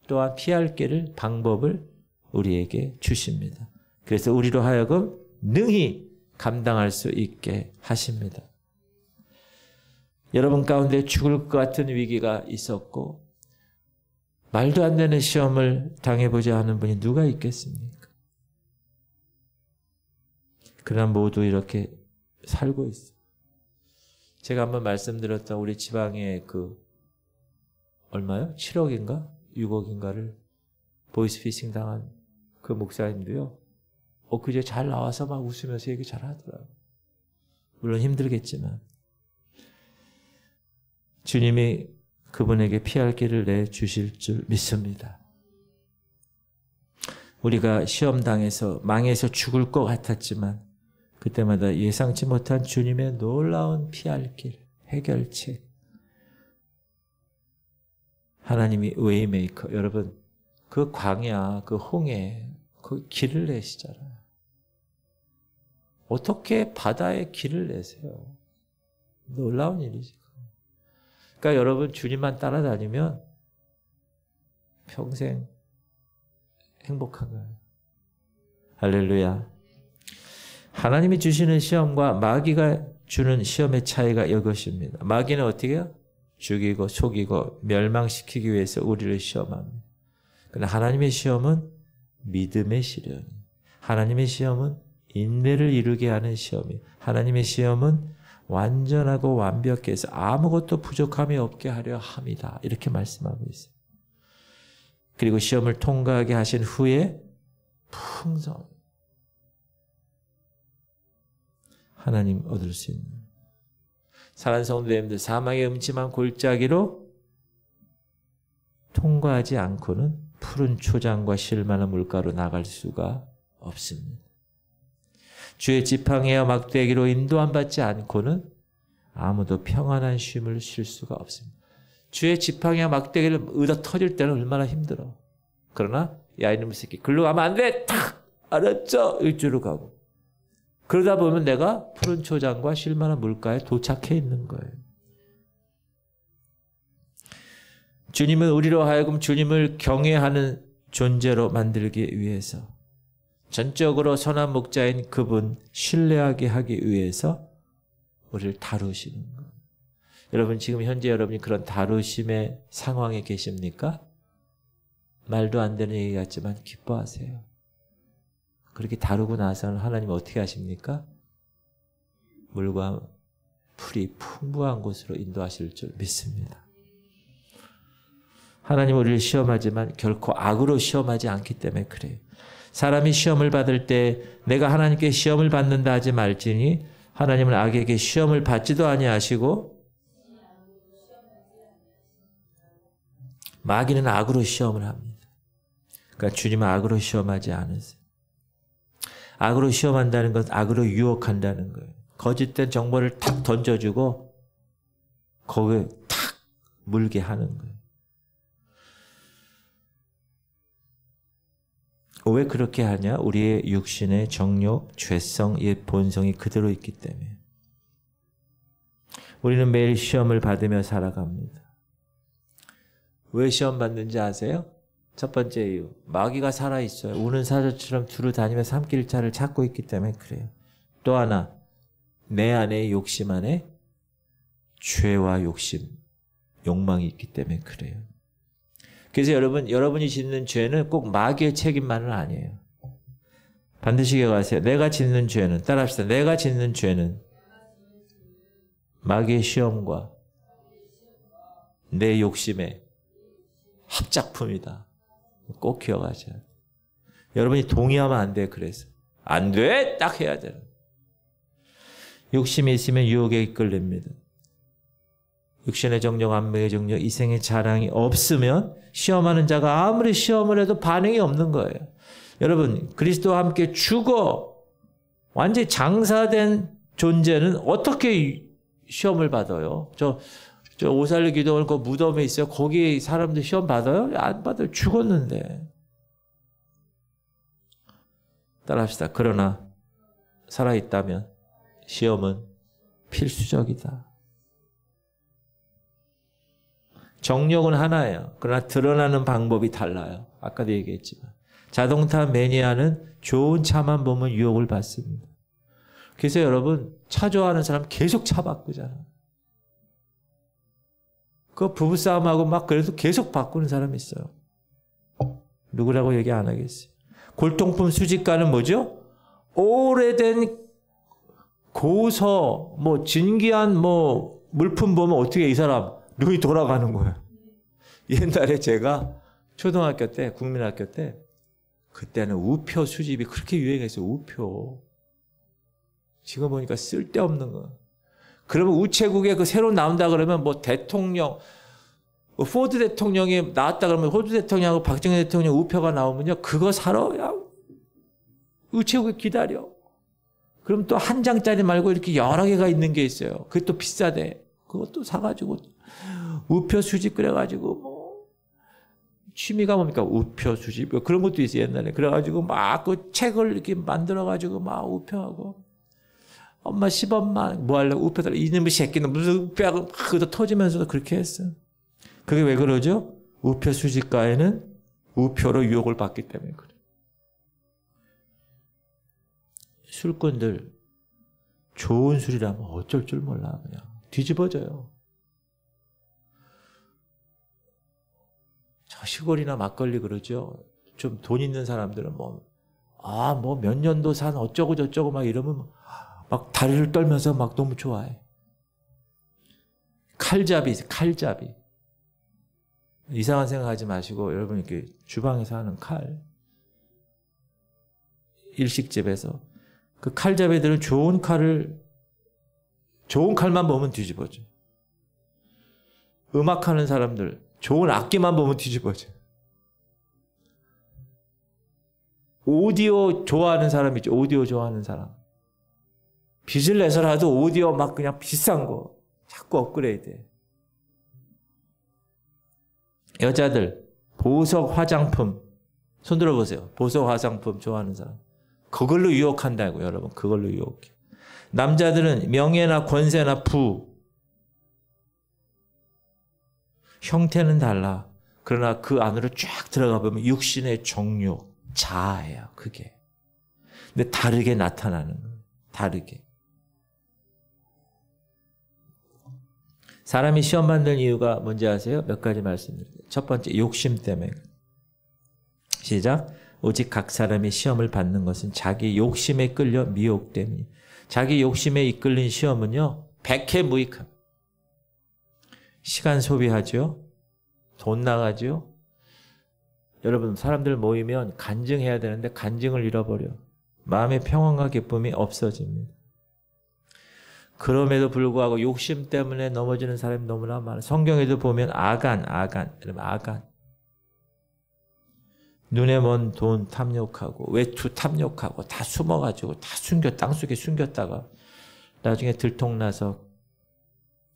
또한 피할 길을 방법을 우리에게 주십니다. 그래서 우리로 하여금 능히 감당할 수 있게 하십니다. 여러분 가운데 죽을 것 같은 위기가 있었고 말도 안 되는 시험을 당해보자 하는 분이 누가 있겠습니까? 그러나 모두 이렇게 살고 있어요. 제가 한번 말씀드렸던 우리 지방에 얼마요? 7억인가? 6억인가를 보이스피싱 당한 그 목사님도요. 그제 잘 나와서 막 웃으면서 얘기 잘 하더라고요. 물론 힘들겠지만 주님이 그분에게 피할 길을 내주실 줄 믿습니다. 우리가 시험당해서 망해서 죽을 것 같았지만 그때마다 예상치 못한 주님의 놀라운 피할 길, 해결책. 하나님이 웨이메이커. 여러분 그 광야, 그 홍해, 그 길을 내시잖아요. 어떻게 바다에 길을 내세요? 놀라운 일이지. 그러니까 여러분 주님만 따라다니면 평생 행복한 거예요. 할렐루야. 하나님이 주시는 시험과 마귀가 주는 시험의 차이가 이것입니다. 마귀는 어떻게 해요? 죽이고 속이고 멸망시키기 위해서 우리를 시험합니다. 그러나 하나님의 시험은 믿음의 시련이. 하나님의 시험은 인내를 이루게 하는 시험이. 하나님의 시험은 완전하고 완벽해서 아무것도 부족함이 없게 하려 함이다. 이렇게 말씀하고 있어요. 그리고 시험을 통과하게 하신 후에 풍성 하나님 얻을 수 있는. 사랑하는 성도님들, 사망의 음침한 골짜기로 통과하지 않고는 푸른 초장과 실만한 물가로 나갈 수가 없습니다. 주의 지팡이와 막대기로 인도함 받지 않고는 아무도 평안한 쉼을 쉴 수가 없습니다. 주의 지팡이와 막대기를 의다 터질 때는 얼마나 힘들어. 그러나 야 이놈의 새끼 글로 가면 안 돼. 탁 알았죠? 이쪽으로 가고. 그러다 보면 내가 푸른 초장과 쉴만한 물가에 도착해 있는 거예요. 주님은 우리로 하여금 주님을 경외하는 존재로 만들기 위해서, 전적으로 선한 목자인 그분 신뢰하게 하기 위해서 우리를 다루시는 거예요. 여러분 지금 현재 여러분이 그런 다루심의 상황에 계십니까? 말도 안 되는 얘기 같지만 기뻐하세요. 그렇게 다루고 나서는 하나님 어떻게 하십니까? 물과 풀이 풍부한 곳으로 인도하실 줄 믿습니다. 하나님 우리를 시험하지만 결코 악으로 시험하지 않기 때문에 그래요. 사람이 시험을 받을 때 내가 하나님께 시험을 받는다 하지 말지니 하나님은 악에게 시험을 받지도 아니하시고 마귀는 악으로 시험을 합니다. 그러니까 주님은 악으로 시험하지 않으세요. 악으로 시험한다는 건 악으로 유혹한다는 거예요. 거짓된 정보를 탁 던져주고 거기에 탁 물게 하는 거예요. 왜 그렇게 하냐? 우리의 육신의 정욕, 죄성, 옛 본성이 그대로 있기 때문에. 우리는 매일 시험을 받으며 살아갑니다. 왜 시험 받는지 아세요? 첫 번째 이유, 마귀가 살아있어요. 우는 사자처럼 두루 다니며 삼킬 자를 찾고 있기 때문에 그래요. 또 하나, 내 안에 욕심 안에 죄와 욕심, 욕망이 있기 때문에 그래요. 그래서 여러분이 짓는 죄는 꼭 마귀의 책임만은 아니에요. 반드시 기억하세요. 내가 짓는 죄는, 따라합시다. 내가 짓는 죄는 마귀의 시험과 내 욕심의 합작품이다. 꼭 기억하셔야 돼요. 여러분이 동의하면 안 돼요. 그래서 안 돼! 딱 해야 돼요. 욕심이 있으면 유혹에 이끌립니다. 육신의 정욕, 안목의 정욕, 이생의 자랑이 없으면 시험하는 자가 아무리 시험을 해도 반응이 없는 거예요. 여러분, 그리스도와 함께 죽어 완전히 장사된 존재는 어떻게 시험을 받아요? 저 오살리 기도원 그 무덤에 있어요. 거기 사람들 시험 받아요? 안 받아요. 죽었는데. 따라합시다. 그러나 살아있다면 시험은 필수적이다. 정욕은 하나예요. 그러나 드러나는 방법이 달라요. 아까도 얘기했지만. 자동차 매니아는 좋은 차만 보면 유혹을 받습니다. 그래서 여러분, 차 좋아하는 사람 계속 차 바꾸잖아. 그 부부싸움하고 막 그래도 계속 바꾸는 사람이 있어요. 누구라고 얘기 안 하겠어요. 골동품 수집가는 뭐죠? 오래된 고서, 진귀한 물품 보면 어떻게 이 사람 눈이 돌아가는 거예요. 옛날에 제가 초등학교 때, 국민학교 때, 그때는 우표 수집이 그렇게 유행했어요. 우표. 지금 보니까 쓸데없는 거. 그러면 우체국에 그 새로 나온다 그러면 대통령, 포드 대통령이 나왔다 그러면 포드 대통령하고 박정희 대통령 우표가 나오면요. 그거 사러 야, 우체국에 기다려. 그럼 또 한 장짜리 말고 이렇게 여러 개가 있는 게 있어요. 그게 또 비싸대. 그것도 사가지고 우표 수집 그래가지고 취미가 뭡니까? 우표 수집 그런 것도 있어요. 옛날에. 그래가지고 막 그 책을 이렇게 만들어가지고 막 우표하고 엄마 10원만 뭐 하려고 우표들 이놈의 새끼는 무슨 우표하고 막 그거 터지면서도 그렇게 했어. 그게 왜 그러죠? 우표 수집가에는 우표로 유혹을 받기 때문에 그래. 술꾼들 좋은 술이라면 어쩔 줄 몰라 그냥 뒤집어져요. 저 시골이나 막걸리 그러죠. 좀 돈 있는 사람들은 몇 년도 산 어쩌고 저쩌고 막 이러면 막 다리를 떨면서 막 너무 좋아해. 칼잡이. 이상한 생각하지 마시고 여러분 이렇게 주방에서 하는 칼. 일식집에서 그 칼잡이들은 좋은 칼만 보면 뒤집어져. 음악하는 사람들 좋은 악기만 보면 뒤집어져. 오디오 좋아하는 사람 있죠. 오디오 좋아하는 사람. 빚을 내서라도 오디오 막 그냥 비싼 거 자꾸 업그레이드해. 여자들 보석 화장품 손 들어보세요. 보석 화장품 좋아하는 사람. 그걸로 유혹한다고 여러분. 그걸로 유혹해. 남자들은 명예나 권세나 부. 형태는 달라. 그러나 그 안으로 쫙 들어가 보면 육신의 정욕, 자아예요. 그게. 근데 다르게 나타나는 거예요. 다르게. 사람이 시험 받는 이유가 뭔지 아세요? 몇 가지 말씀드릴게요. 첫 번째, 욕심 때문에. 시작. 오직 각 사람이 시험을 받는 것은 자기 욕심에 끌려 미혹 때문이에요. 자기 욕심에 이끌린 시험은요, 백해무익합니다. 시간 소비하죠. 돈 나가죠. 여러분, 사람들 모이면 간증해야 되는데 간증을 잃어버려. 마음의 평안과 기쁨이 없어집니다. 그럼에도 불구하고 욕심 때문에 넘어지는 사람이 너무나 많아요. 성경에도 보면 아간. 여러분, 아간. 눈에 먼 돈 탐욕하고 외투 탐욕하고 다 숨어가지고 다 땅속에 숨겼다가 나중에 들통나서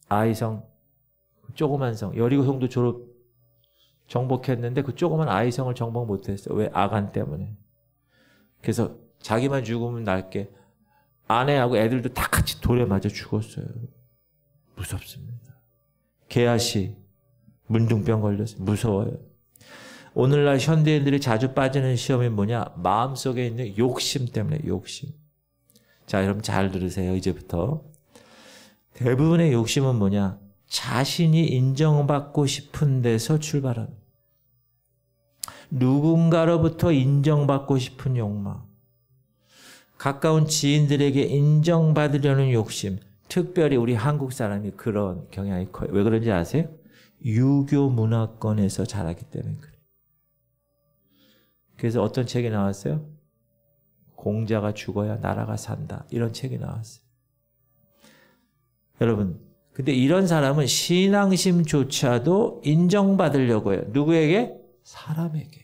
아이성, 조그만 성, 여리고성도 정복했는데 그 조그만 아이성을 정복 못했어요. 왜? 아간 때문에. 그래서 자기만 죽으면 낫게 아내하고 애들도 다 같이 돌에 맞아 죽었어요. 무섭습니다. 게하시 문둥병 걸려서 무서워요. 오늘날 현대인들이 자주 빠지는 시험이 뭐냐? 마음속에 있는 욕심 때문에. 욕심. 자, 여러분 잘 들으세요. 이제부터. 대부분의 욕심은 뭐냐? 자신이 인정받고 싶은 데서 출발합니다. 누군가로부터 인정받고 싶은 욕망. 가까운 지인들에게 인정받으려는 욕심. 특별히 우리 한국 사람이 그런 경향이 커요. 왜 그런지 아세요? 유교 문화권에서 자랐기 때문에 그래요. 그래서 어떤 책이 나왔어요? 공자가 죽어야 나라가 산다. 이런 책이 나왔어요. 여러분, 근데 이런 사람은 신앙심조차도 인정받으려고 해요. 누구에게? 사람에게.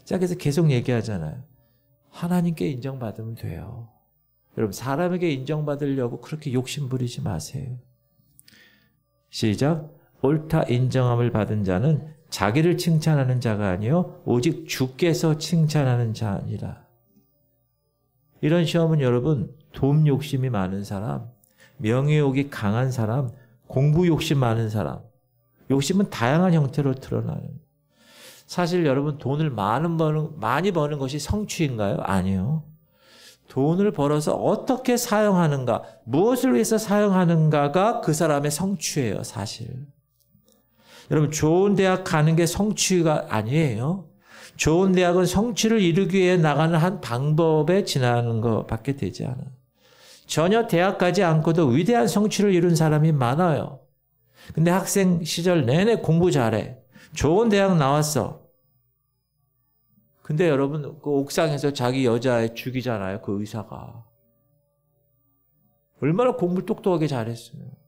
자, 그래서 계속 얘기하잖아요. 하나님께 인정받으면 돼요. 여러분, 사람에게 인정받으려고 그렇게 욕심 부리지 마세요. 시작. 옳다 인정함을 받은 자는 자기를 칭찬하는 자가 아니요 오직 주께서 칭찬하는 자니라. 이런 시험은 여러분, 돈 욕심이 많은 사람, 명예욕이 강한 사람, 공부 욕심 많은 사람, 욕심은 다양한 형태로 드러나는. 사실 여러분, 돈을 많이 버는 것이 성취인가요? 아니요. 돈을 벌어서 어떻게 사용하는가, 무엇을 위해서 사용하는가가 그 사람의 성취예요, 사실. 여러분, 좋은 대학 가는 게 성취가 아니에요. 좋은 대학은 성취를 이루기 위해 나가는 한 방법에 지나는 것밖에 되지 않아요. 전혀 대학 가지 않고도 위대한 성취를 이룬 사람이 많아요. 근데 학생 시절 내내 공부 잘해. 좋은 대학 나왔어. 근데 여러분, 그 옥상에서 자기 여자애 죽이잖아요, 그 의사가. 얼마나 공부를 똑똑하게 잘했어요.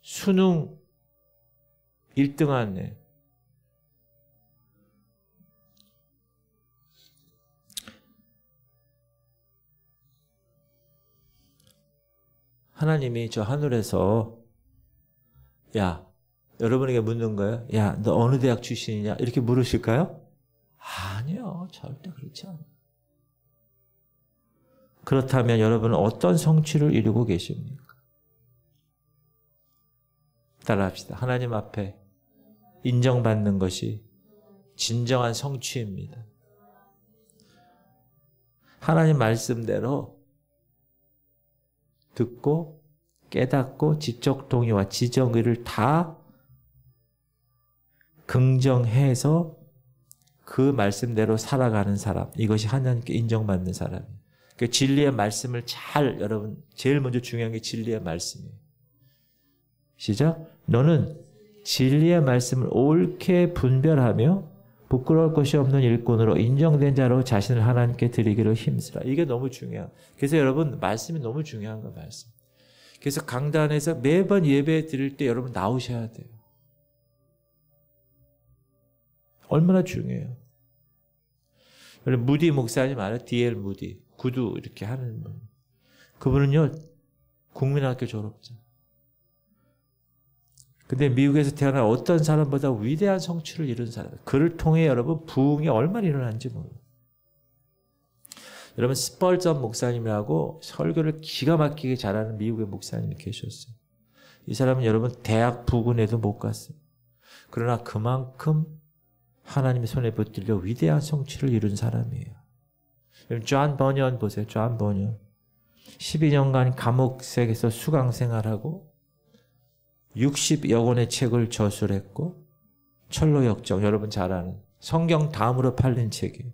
수능 1등한 애. 하나님이 저 하늘에서 야, 여러분에게 묻는 거예요. 야, 너 어느 대학 출신이냐? 이렇게 물으실까요? 아니요. 절대 그렇지 않아요. 그렇다면 여러분은 어떤 성취를 이루고 계십니까? 따라합시다. 하나님 앞에 인정받는 것이 진정한 성취입니다. 하나님 말씀대로 듣고 깨닫고 지적 동의와 지적 의를 다 긍정해서 그 말씀대로 살아가는 사람, 이것이 하나님께 인정받는 사람이에요. 그 진리의 말씀을 잘, 여러분, 제일 먼저 중요한 게 진리의 말씀이에요. 시작. 너는 진리의 말씀을 옳게 분별하며 부끄러울 것이 없는 일꾼으로 인정된 자로 자신을 하나님께 드리기를 힘쓰라. 이게 너무 중요해요. 그래서 여러분, 말씀이 너무 중요한 거예요, 말씀. 그래서 강단에서 매번 예배 드릴 때 여러분 나오셔야 돼요. 얼마나 중요해요. 여러분, 무디 목사님 알아요? D.L. 무디. 구두 이렇게 하는 분. 그분은요, 국민학교 졸업자. 근데 미국에서 태어난 어떤 사람보다 위대한 성취를 이룬 사람. 그를 통해 여러분 부흥이 얼마나 일어난지 몰라요. 여러분 스펄전 목사님이라고 설교를 기가 막히게 잘하는 미국의 목사님이 계셨어요. 이 사람은 여러분 대학 부근에도 못 갔어요. 그러나 그만큼 하나님의 손에 붙들려 위대한 성취를 이룬 사람이에요. 존 버년 보세요. 존 버년. 12년간 감옥에서 수강 생활하고 60여 권의 책을 저술했고 철로역정, 여러분 잘 아는 성경 다음으로 팔린 책이에요.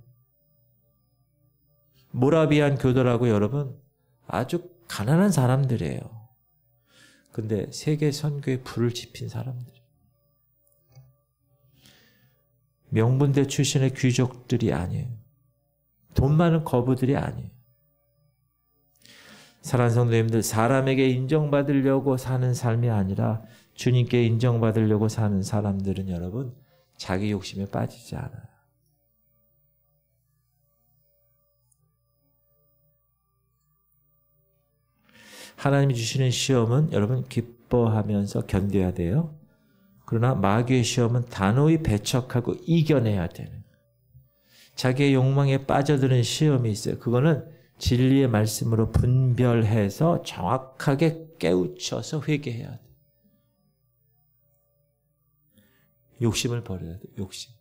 모라비안 교도라고 여러분 아주 가난한 사람들이에요. 근데 세계 선교에 불을 지핀 사람들. 명문대 출신의 귀족들이 아니에요. 돈 많은 거부들이 아니에요. 사랑하는 성도님들, 사람에게 인정받으려고 사는 삶이 아니라 주님께 인정받으려고 사는 사람들은 여러분 자기 욕심에 빠지지 않아요. 하나님이 주시는 시험은 여러분 기뻐하면서 견뎌야 돼요. 그러나 마귀의 시험은 단호히 배척하고 이겨내야 되는, 자기의 욕망에 빠져드는 시험이 있어요. 그거는 진리의 말씀으로 분별해서 정확하게 깨우쳐서 회개해야 돼. 욕심을 버려야 돼. 욕심.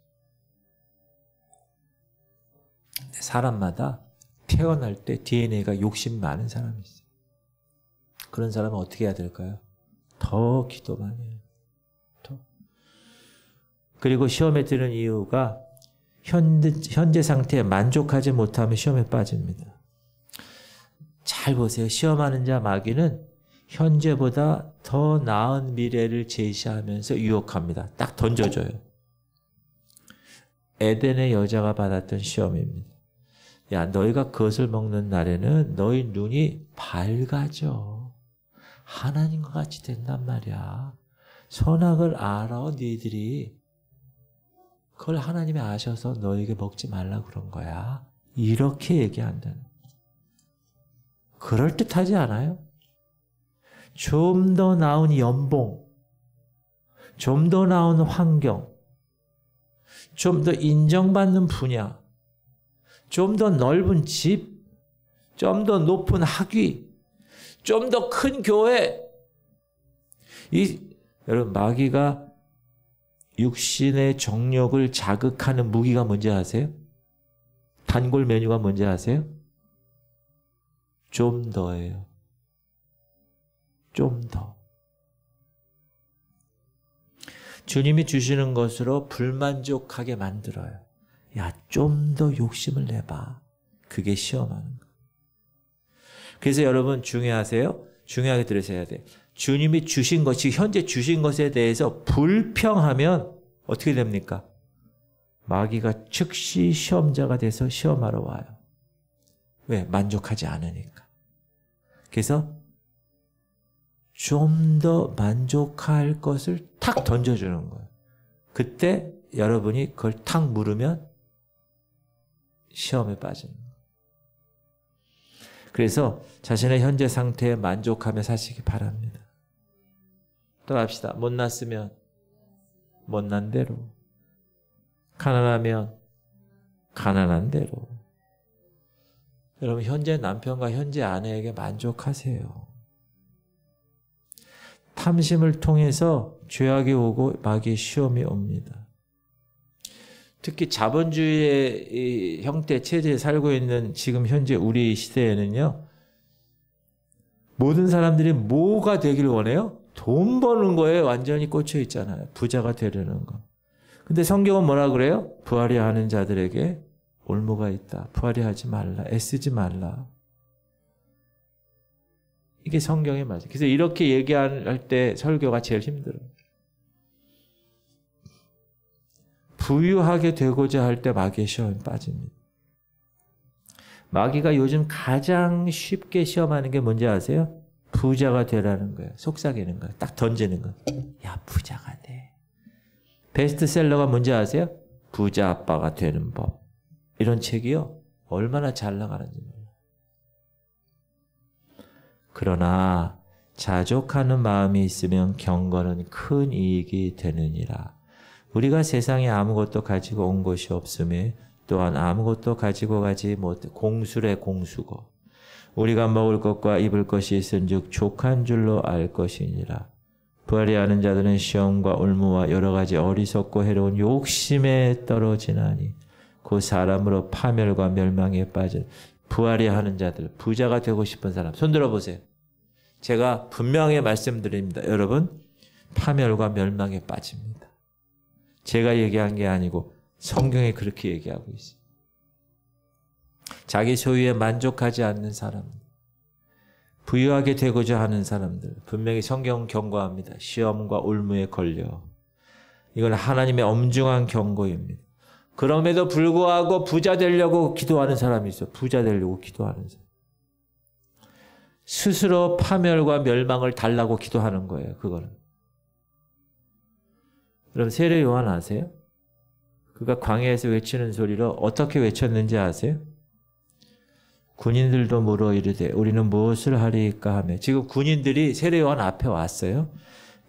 사람마다 태어날 때 DNA가 욕심 많은 사람이 있어요. 그런 사람은 어떻게 해야 될까요? 더 기도 많이 해요. 더. 그리고 시험에 드는 이유가 현재 상태에 만족하지 못하면 시험에 빠집니다. 잘 보세요. 시험하는 자 마귀는 현재보다 더 나은 미래를 제시하면서 유혹합니다. 딱 던져줘요. 에덴의 여자가 받았던 시험입니다. 야, 너희가 그것을 먹는 날에는 너희 눈이 밝아져. 하나님과 같이 된단 말이야. 선악을 알아, 너희들이. 그걸 하나님이 아셔서 너에게 먹지 말라고 그런 거야. 이렇게 얘기한다는. 그럴듯하지 않아요? 좀 더 나은 연봉, 좀 더 나은 환경, 좀 더 인정받는 분야, 좀 더 넓은 집, 좀 더 높은 학위, 좀 더 큰 교회. 여러분, 마귀가 육신의 정욕을 자극하는 무기가 뭔지 아세요? 단골 메뉴가 뭔지 아세요? 좀 더예요. 좀 더. 주님이 주시는 것으로 불만족하게 만들어요. 야, 좀 더 욕심을 내봐. 그게 시험하는 거. 그래서 여러분 중요하세요? 중요하게 들으셔야 돼요. 주님이 주신 것이 현재 주신 것에 대해서 불평하면 어떻게 됩니까? 마귀가 즉시 시험자가 돼서 시험하러 와요. 왜? 만족하지 않으니까. 그래서 좀 더 만족할 것을 탁 던져주는 거예요. 그때 여러분이 그걸 탁 물으면 시험에 빠지는 거예요. 그래서 자신의 현재 상태에 만족하며 사시기 바랍니다. 또 합시다. 못났으면 못난 대로, 가난하면 가난한 대로. 여러분 현재 남편과 현재 아내에게 만족하세요. 탐심을 통해서 죄악이 오고 마귀의 시험이 옵니다. 특히 자본주의의 형태 체제에 살고 있는 지금 현재 우리 시대에는요, 모든 사람들이 뭐가 되길 원해요? 돈 버는 거에 완전히 꽂혀 있잖아요. 부자가 되려는 거. 근데 성경은 뭐라 그래요? 부하려 하는 자들에게 올무가 있다. 부하려 하지 말라. 애쓰지 말라. 이게 성경의 말이에요. 그래서 이렇게 얘기할 때 설교가 제일 힘들어요. 부유하게 되고자 할 때 마귀의 시험에 빠집니다. 마귀가 요즘 가장 쉽게 시험하는 게 뭔지 아세요? 부자가 되라는 거예요. 속삭이는 거예요. 딱 던지는 거예요. 야, 부자가 돼. 베스트셀러가 뭔지 아세요? 부자 아빠가 되는 법. 이런 책이요. 얼마나 잘 나가는지 몰라요. 그러나 자족하는 마음이 있으면 경건은 큰 이익이 되느니라. 우리가 세상에 아무것도 가지고 온 것이 없음에 또한 아무것도 가지고 가지 못해 공수래 공수고 우리가 먹을 것과 입을 것이 있은즉 족한 줄로 알 것이니라. 부활이 아는 자들은 시험과 올무와 여러 가지 어리석고 해로운 욕심에 떨어지나니 그 사람으로 파멸과 멸망에 빠질. 부활이 하는 자들, 부자가 되고 싶은 사람 손 들어보세요. 제가 분명히 말씀드립니다. 여러분 파멸과 멸망에 빠집니다. 제가 얘기한 게 아니고 성경이 그렇게 얘기하고 있어요. 자기 소유에 만족하지 않는 사람, 부유하게 되고자 하는 사람들, 분명히 성경 경고합니다. 시험과 올무에 걸려. 이건 하나님의 엄중한 경고입니다. 그럼에도 불구하고 부자 되려고 기도하는 사람이 있어요. 부자 되려고 기도하는 사람. 스스로 파멸과 멸망을 달라고 기도하는 거예요. 그거는. 여러분 세례 요한 아세요? 그가 광야에서 외치는 소리로 어떻게 외쳤는지 아세요? 군인들도 물어 이르되 우리는 무엇을 하리이까 하며 지금 군인들이 세례 요한 앞에 왔어요.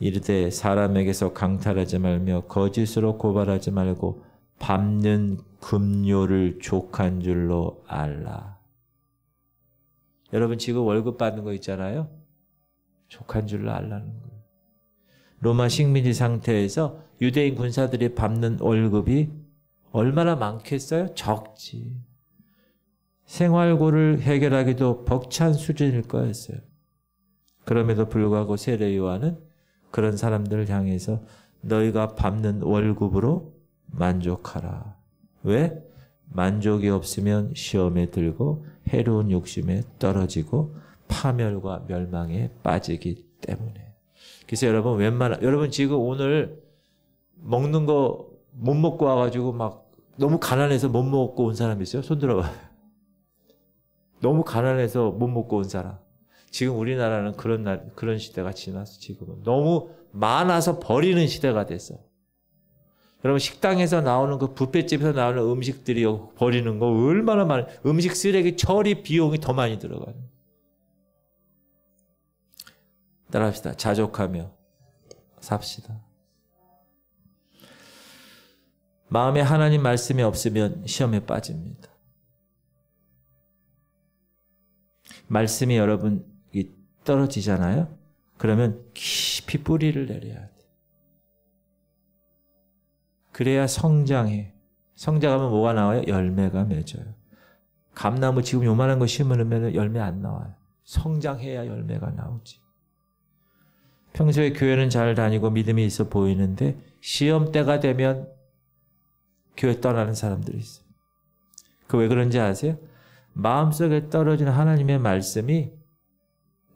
이르되 사람에게서 강탈하지 말며 거짓으로 고발하지 말고 밟는 급료를 족한 줄로 알라. 여러분 지금 월급 받는 거 있잖아요. 족한 줄로 알라는 거예요. 로마 식민지 상태에서 유대인 군사들이 밟는 월급이 얼마나 많겠어요? 적지. 생활고를 해결하기도 벅찬 수준일 거였어요. 그럼에도 불구하고 세례 요한은 그런 사람들을 향해서 너희가 밟는 월급으로 만족하라. 왜? 만족이 없으면 시험에 들고 해로운 욕심에 떨어지고 파멸과 멸망에 빠지기 때문에. 그래서 여러분 여러분 지금 오늘 먹는 거 못 먹고 와가지고 막 너무 가난해서 못 먹고 온 사람 있어요? 손 들어봐요. 너무 가난해서 못 먹고 온 사람. 지금 우리나라는 그런 시대가 지났어. 지금은 너무 많아서 버리는 시대가 됐어. 여러분 식당에서 나오는 그 뷔페집에서 나오는 음식들이 버리는 거 얼마나 많아요. 음식 쓰레기 처리 비용이 더 많이 들어가요. 따라합시다. 자족하며 삽시다. 마음에 하나님 말씀이 없으면 시험에 빠집니다. 말씀이 여러분 떨어지잖아요. 그러면 깊이 뿌리를 내려야 돼. 그래야 성장해. 성장하면 뭐가 나와요? 열매가 맺어요. 감나무 지금 요만한 거 심으면 열매 안 나와요. 성장해야 열매가 나오지. 평소에 교회는 잘 다니고 믿음이 있어 보이는데 시험 때가 되면 교회 떠나는 사람들이 있어요. 그 왜 그런지 아세요? 마음속에 떨어진 하나님의 말씀이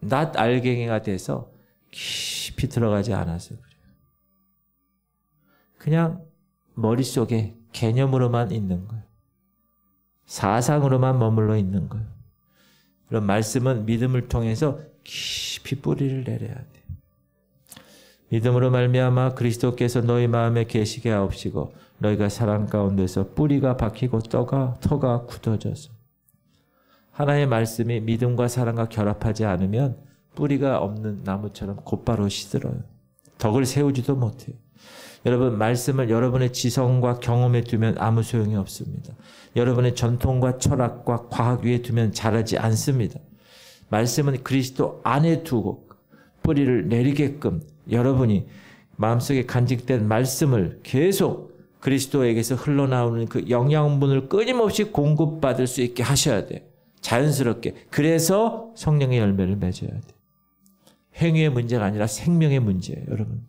낫 알갱이가 돼서 깊이 들어가지 않아서 그래요. 그냥 머릿속에 개념으로만 있는 거예요. 사상으로만 머물러 있는 거예요. 그런 말씀은 믿음을 통해서 깊이 뿌리를 내려야 돼요. 믿음으로 말미암아 그리스도께서 너희 마음에 계시게 하옵시고 너희가 사랑 가운데서 뿌리가 박히고 터가 굳어져서. 하나님의 말씀이 믿음과 사랑과 결합하지 않으면 뿌리가 없는 나무처럼 곧바로 시들어요. 덕을 세우지도 못해요. 여러분 말씀을 여러분의 지성과 경험에 두면 아무 소용이 없습니다. 여러분의 전통과 철학과 과학 위에 두면 자라지 않습니다. 말씀은 그리스도 안에 두고 뿌리를 내리게끔 여러분이 마음속에 간직된 말씀을 계속 그리스도에게서 흘러나오는 그 영양분을 끊임없이 공급받을 수 있게 하셔야 돼요. 자연스럽게. 그래서 성령의 열매를 맺어야 돼요. 행위의 문제가 아니라 생명의 문제예요. 여러분.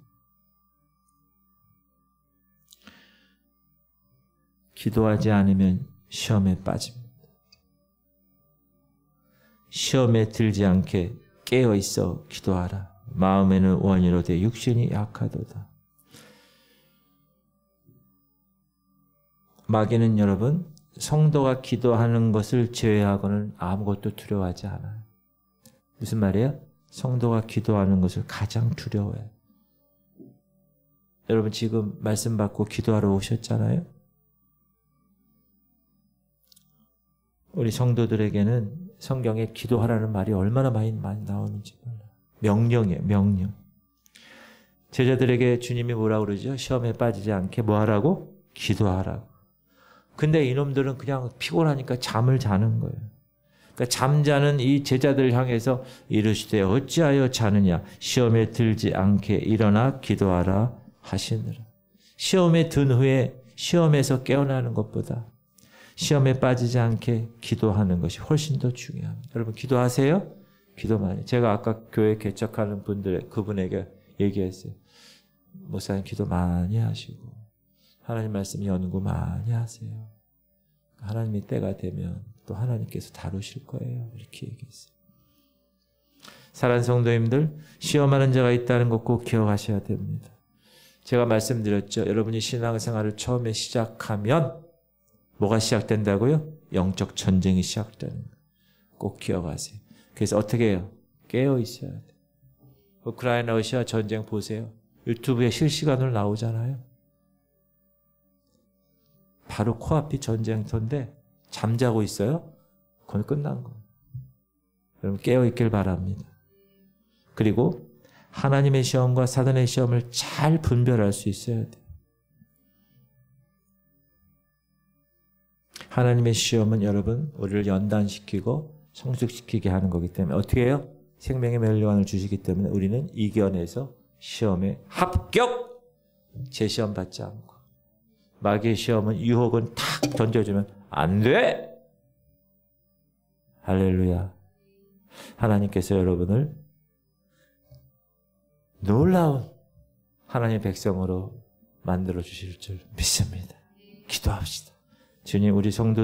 기도하지 않으면 시험에 빠집니다. 시험에 들지 않게 깨어있어 기도하라. 마음에는 원이로되 육신이 약하도다. 마귀는 여러분 성도가 기도하는 것을 제외하고는 아무것도 두려워하지 않아요. 무슨 말이에요? 성도가 기도하는 것을 가장 두려워해요. 여러분 지금 말씀 받고 기도하러 오셨잖아요. 우리 성도들에게는 성경에 기도하라는 말이 얼마나 많이 나오는지 몰라요. 명령이에요. 명령. 제자들에게 주님이 뭐라고 그러죠? 시험에 빠지지 않게 뭐 하라고? 기도하라고. 근데 이놈들은 그냥 피곤하니까 잠을 자는 거예요. 그러니까 잠자는 이 제자들을 향해서 이르시되 어찌하여 자느냐 시험에 들지 않게 일어나 기도하라 하시느라. 시험에 든 후에 시험에서 깨어나는 것보다 시험에 빠지지 않게 기도하는 것이 훨씬 더 중요합니다. 여러분 기도하세요? 기도 많이. 제가 아까 교회 개척하는 그분에게 얘기했어요. 목사님 기도 많이 하시고 하나님 말씀 연구 많이 하세요. 하나님이 때가 되면 또 하나님께서 다루실 거예요. 이렇게 얘기했어요. 사랑하는 성도님들, 시험하는 자가 있다는 것 꼭 기억하셔야 됩니다. 제가 말씀드렸죠. 여러분이 신앙생활을 처음에 시작하면 뭐가 시작된다고요? 영적 전쟁이 시작되는 거예요. 꼭 기억하세요. 그래서 어떻게 해요? 깨어 있어야 돼요. 우크라이나 러시아 전쟁 보세요. 유튜브에 실시간으로 나오잖아요. 바로 코앞이 전쟁터인데 잠자고 있어요? 그건 끝난 거예요. 여러분 깨어 있길 바랍니다. 그리고 하나님의 시험과 사단의 시험을 잘 분별할 수 있어야 돼요. 하나님의 시험은 여러분 우리를 연단시키고 성숙시키게 하는 거기 때문에 어떻게 해요? 생명의 멸류관을 주시기 때문에 우리는 이겨내서 시험에 합격! 재시험 받지 않고 마귀의 시험은 유혹은 탁 던져주면 안 돼! 할렐루야. 하나님께서 여러분을 놀라운 하나님의 백성으로 만들어 주실 줄 믿습니다. 기도합시다. 주님 우리 성도